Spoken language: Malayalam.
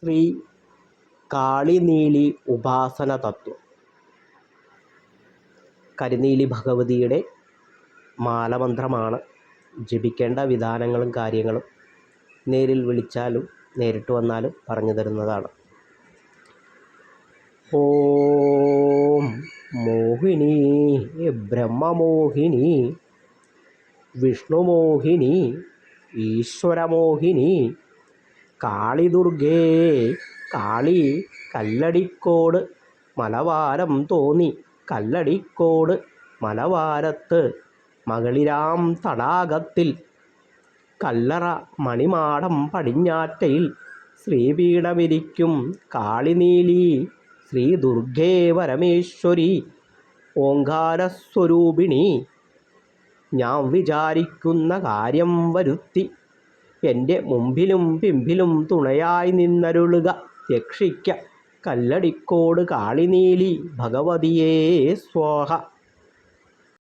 ശ്രീ കാളിനീലി ഉപാസന തത്വം. കരിനീലി ഭഗവതിയുടെ മാലമന്ത്രമാണ്. ജപിക്കേണ്ട വിധാനങ്ങളും കാര്യങ്ങളും നേരിൽ വിളിച്ചാലും നേരിട്ട് വന്നാലും പറഞ്ഞു തരുന്നതാണ്. ഓം മോഹിനി, ബ്രഹ്മമോഹിനി, വിഷ്ണുമോഹിനി, ഈശ്വരമോഹിനി, കാളിദുർഗേ, കാളി കല്ലടിക്കോട് മലവാരം തോന്നി കല്ലടിക്കോട് മലവാരത്ത് മകളിരാം തടാകത്തിൽ കല്ലറ മണിമാടം പടിഞ്ഞാറ്റയിൽ ശ്രീപീഠമിരിക്കും കാളിനീലി ശ്രീ ദുർഗേ പരമേശ്വരി ഓങ്കാരസ്വരൂപിണി, ഞാൻ വിചാരിക്കുന്ന കാര്യം വരുത്തി എൻ്റെ മുമ്പിലും പിമ്പിലും തുണയായി നിന്നരുളുക, രക്ഷിക്ക കല്ലടിക്കോട് കാളിനീലി ഭഗവതിയേ സ്വാഹ.